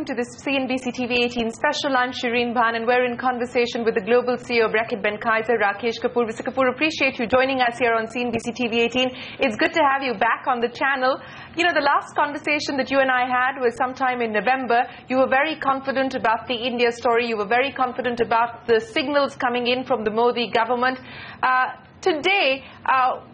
welcome to this CNBC TV 18 special. I'm Shereen, Bhan, and we're in conversation with the global CEO of Reckitt Benckiser, Rakesh Kapoor. Mr. Kapoor, appreciate you joining us here on CNBC TV 18. It's good to have you back on the channel. You know, the last conversation that you and I had was sometime in November. You were very confident about the India story. You were very confident about the signals coming in from the Modi government. Today,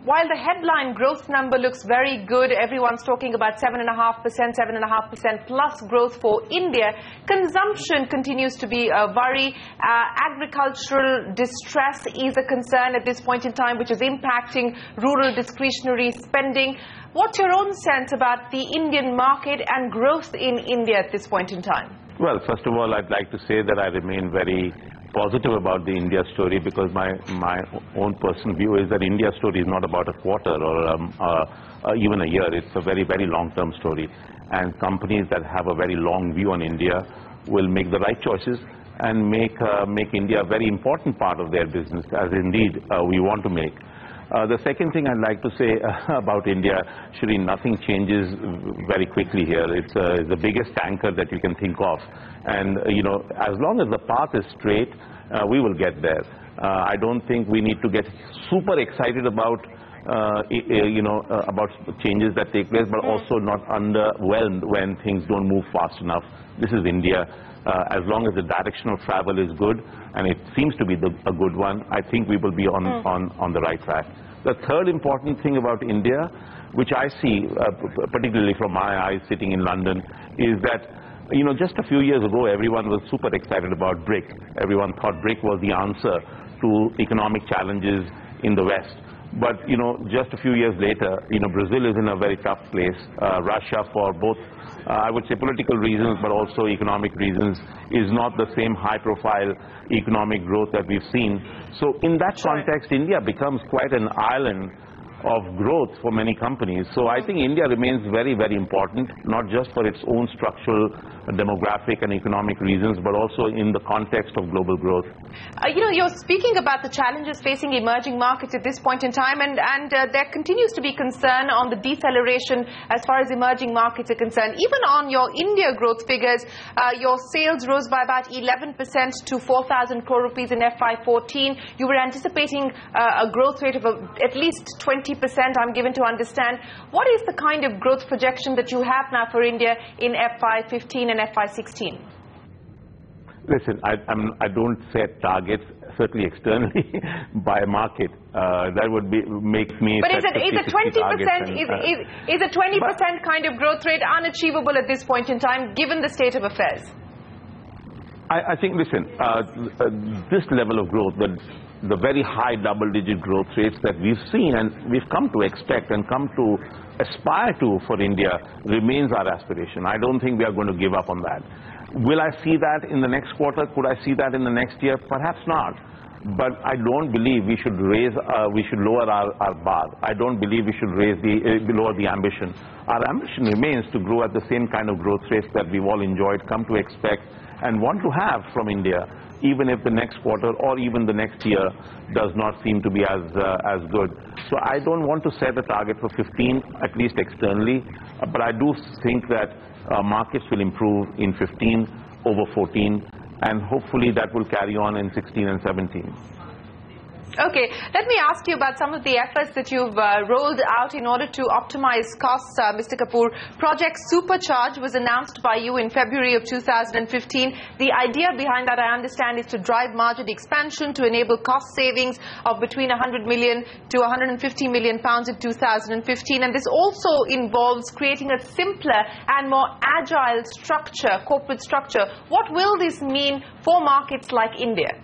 while the headline growth number looks very good, everyone's talking about 7.5% plus growth for India, consumption continues to be a worry. Agricultural distress is a concern at this point in time, which is impacting rural discretionary spending. What's your own sense about the Indian market and growth in India at this point in time? Well, first of all, I'd like to say that I remain very positive about the India story, because my own personal view is that India story is not about a quarter or even a year. It's a very, very long-term story. And companies that have a very long view on India will make the right choices and make India a very important part of their business, as indeed we want to make. The second thing I'd like to say about India, Shereen, nothing changes very quickly here. It's the biggest tanker that you can think of. And, you know, as long as the path is straight, we will get there. I don't think we need to get super excited about, about changes that take place, but also not underwhelmed when things don't move fast enough. This is India. As long as the direction of travel is good, and it seems to be a good one, I think we will be on the right track. The third important thing about India, which I see, particularly from my eyes sitting in London, is that, you know, just a few years ago, everyone was super excited about BRIC. Everyone thought BRIC was the answer to economic challenges in the West. But, you know, just a few years later, you know, Brazil is in a very tough place. Russia, for both, I would say, political reasons, but also economic reasons, is not the same high-profile economic growth that we've seen. So in that context, India becomes quite an island of growth for many companies. So I think India remains very, very important, not just for its own structural, demographic and economic reasons, but also in the context of global growth. You know, you're speaking about the challenges facing emerging markets at this point in time, and there continues to be concern on the deceleration as far as emerging markets are concerned. Even on your India growth figures, your sales rose by about 11% to 4,000 crore rupees in FY14. You were anticipating a growth rate of at least 20%, I'm given to understand. What is the kind of growth projection that you have now for India in FY15 and FY16? Listen, I don't set targets, certainly externally, by market. That would make me. But is a 20% is a 20% kind of growth rate unachievable at this point in time, given the state of affairs? I think, listen, this level of growth, the very high double-digit growth rates that we've seen and we've come to expect and come to aspire to for India, remains our aspiration. I don't think we are going to give up on that. Will I see that in the next quarter? Could I see that in the next year? Perhaps not. But I don't believe we should lower our bar. I don't believe we should lower the ambition. Our ambition remains to grow at the same kind of growth rates that we've all enjoyed, come to expect, and want to have from India, even if the next quarter or even the next year does not seem to be as good. So I don't want to set a target for 15, at least externally, but I do think that markets will improve in 15 over 14, and hopefully that will carry on in 16 and 17. Okay, let me ask you about some of the efforts that you've rolled out in order to optimize costs, Mr. Kapoor. Project Supercharge was announced by you in February of 2015. The idea behind that, I understand, is to drive margin expansion, to enable cost savings of between 100 million to 150 million pounds in 2015. And this also involves creating a simpler and more agile structure, corporate structure. What will this mean for markets like India?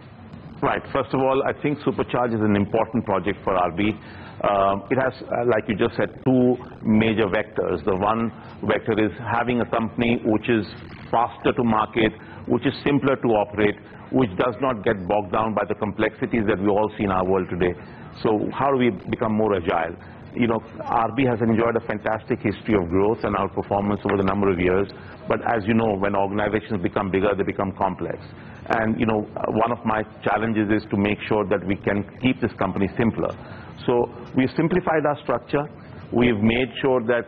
Right. First of all, I think Supercharge is an important project for RB. It has, like you just said, two major vectors. The one vector is having a company which is faster to market, which is simpler to operate, which does not get bogged down by the complexities that we all see in our world today. So how do we become more agile? You know, RB has enjoyed a fantastic history of growth and outperformance over the number of years. But as you know, when organizations become bigger, they become complex. And, you know, one of my challenges is to make sure that we can keep this company simpler. So we've simplified our structure. We've made sure that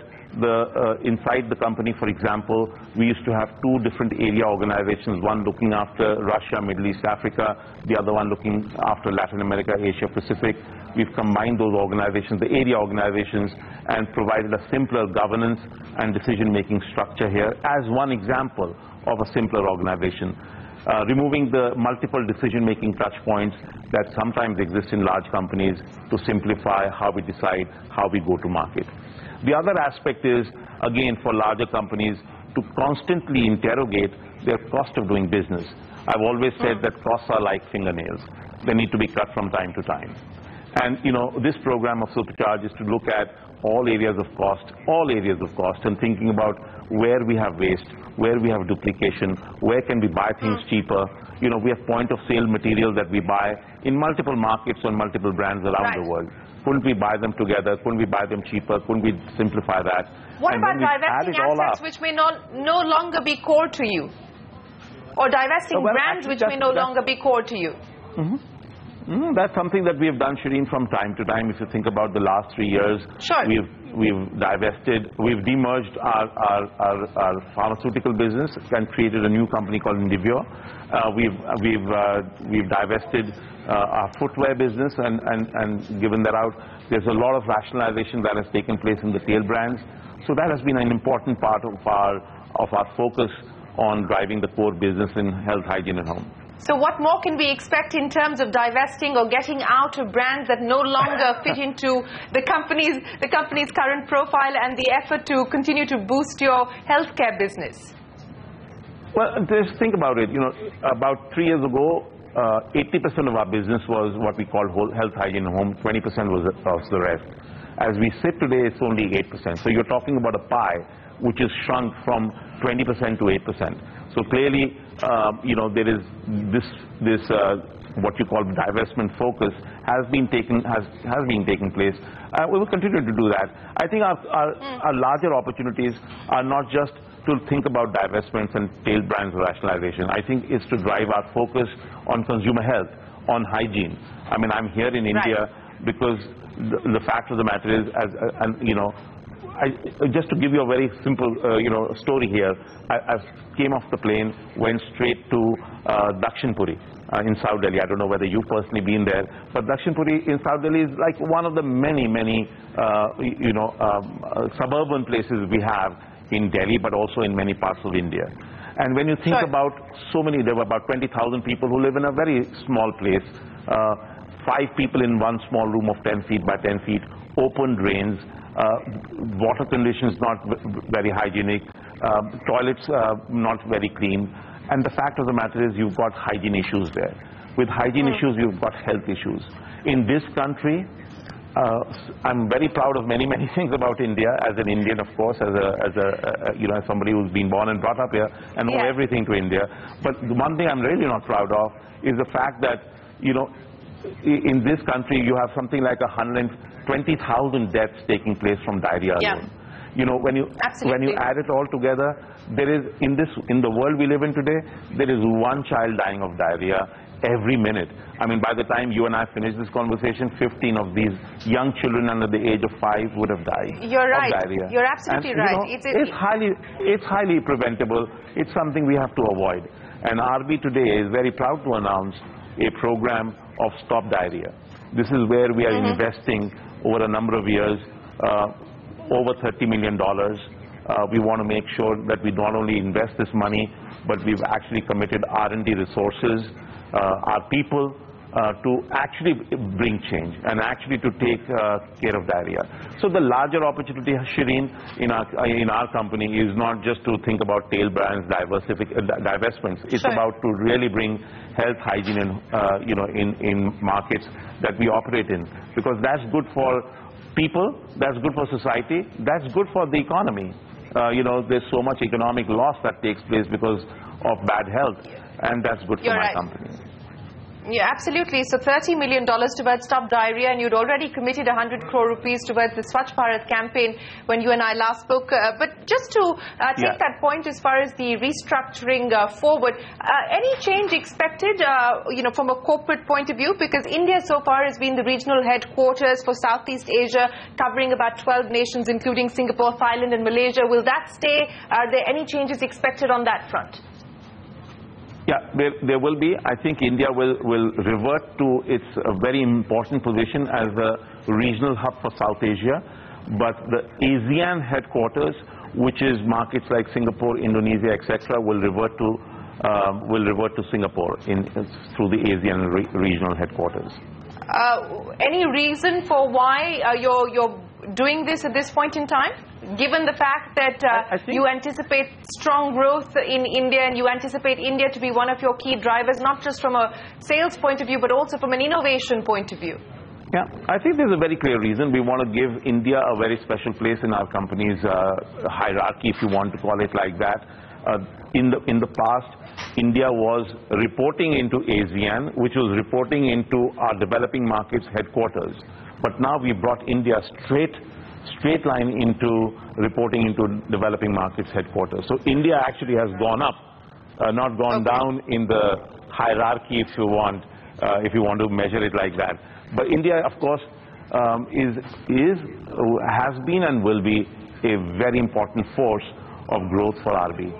inside the company, for example, we used to have two different area organizations, one looking after Russia, Middle East, Africa, the other one looking after Latin America, Asia Pacific. We've combined those organizations, the area organizations, and provided a simpler governance and decision-making structure here as one example of a simpler organization. Removing the multiple decision-making touch points that sometimes exist in large companies to simplify how we decide how we go to market. The other aspect is, again, for larger companies to constantly interrogate their cost of doing business. I've always said that costs are like fingernails. They need to be cut from time to time. And, you know, this program of Supercharge is to look at all areas of cost, and thinking about where we have waste, where we have duplication, where can we buy things cheaper. You know, we have point-of-sale material that we buy in multiple markets on multiple brands around the world. Couldn't we buy them together? Couldn't we buy them cheaper? Couldn't we simplify that? What about divesting assets which may no longer be core to you? Or divesting brands which may no longer be core to you? That's something that we have done, Shereen, from time to time. If you think about the last 3 years, we've divested, we've demerged our pharmaceutical business and created a new company called Indivior. We've divested our footwear business and given that out. There's a lot of rationalization that has taken place in the tail brands. So that has been an important part of our focus on driving the core business in health, hygiene, and home. So what more can we expect in terms of divesting or getting out of brands that no longer fit into the company's current profile and the effort to continue to boost your healthcare business? Well, just think about it. You know, about 3 years ago, 80% of our business was what we call health, hygiene, and home. 20% was the rest. As we sit today, it's only 8%. So you're talking about a pie which is shrunk from 20% to 8%. So clearly, you know, there is this what you call divestment focus has been taking place. We will continue to do that. I think our larger opportunities are not just to think about divestments and tail brands rationalization. I think it's to drive our focus on consumer health, on hygiene. I mean, I'm here in India because the fact of the matter is, you know, just to give you a very simple, you know, story here, I came off the plane, went straight to Dakshinpuri in South Delhi. I don't know whether you've personally been there, but Dakshinpuri in South Delhi is like one of the many, you know, suburban places we have in Delhi, but also in many parts of India. And when you think about so many, there were about 20,000 people who live in a very small place, 5 people in one small room of 10 feet by 10 feet, open drains, water conditions not very hygienic, toilets not very clean. And the fact of the matter is you've got hygiene issues there. With hygiene issues, you've got health issues. In this country, I'm very proud of many things about India, as an Indian, of course, you know, as somebody who's been born and brought up here and know everything to India. But the one thing I'm really not proud of is the fact that, you know, in this country, you have something like 120,000 deaths taking place from diarrhea alone. You know, when you add it all together, there is in the world we live in today, there is one child dying of diarrhea every minute. I mean, by the time you and I finish this conversation, 15 of these young children under the age of 5 would have died. You're right. Of diarrhea. You're absolutely right. You know, it's highly preventable. It's something we have to avoid. And RB today is very proud to announce a program of Stop Diarrhea. This is where we are investing over a number of years, over $30 million. We want to make sure that we not only invest this money, but we've actually committed R&D resources, our people, to actually bring change and actually to take care of diarrhea. So the larger opportunity, Shereen, in our company is not just to think about tail brands, divestments. It's about to really bring health, hygiene, and you know, in markets that we operate in, because that's good for people, that's good for society, that's good for the economy. You know, there's so much economic loss that takes place because of bad health, and that's good for my company. Yeah, absolutely. So $30 million towards Stop Diarrhea, and you'd already committed 100 crore rupees towards the Swachh Bharat campaign when you and I last spoke. But just to take that point as far as the restructuring forward, any change expected, from a corporate point of view? Because India so far has been the regional headquarters for Southeast Asia, covering about 12 nations, including Singapore, Thailand and Malaysia. Will that stay? Are there any changes expected on that front? Yeah, there will be. I think India will revert to its very important position as a regional hub for South Asia. But the ASEAN headquarters, which is markets like Singapore, Indonesia, etc., will revert to Singapore through the ASEAN regional headquarters. Any reason for why you're doing this at this point in time? Given the fact that you anticipate strong growth in India, and you anticipate India to be one of your key drivers, not just from a sales point of view, but also from an innovation point of view. Yeah, I think there's a very clear reason. We want to give India a very special place in our company's hierarchy, if you want to call it like that. In the past, India was reporting into ASEAN, which was reporting into our developing markets headquarters. But now we brought India straight line into reporting into developing markets headquarters. So India actually has gone up, not gone down in the hierarchy, if you want to measure it like that. But India, of course, has been and will be a very important force of growth for RB.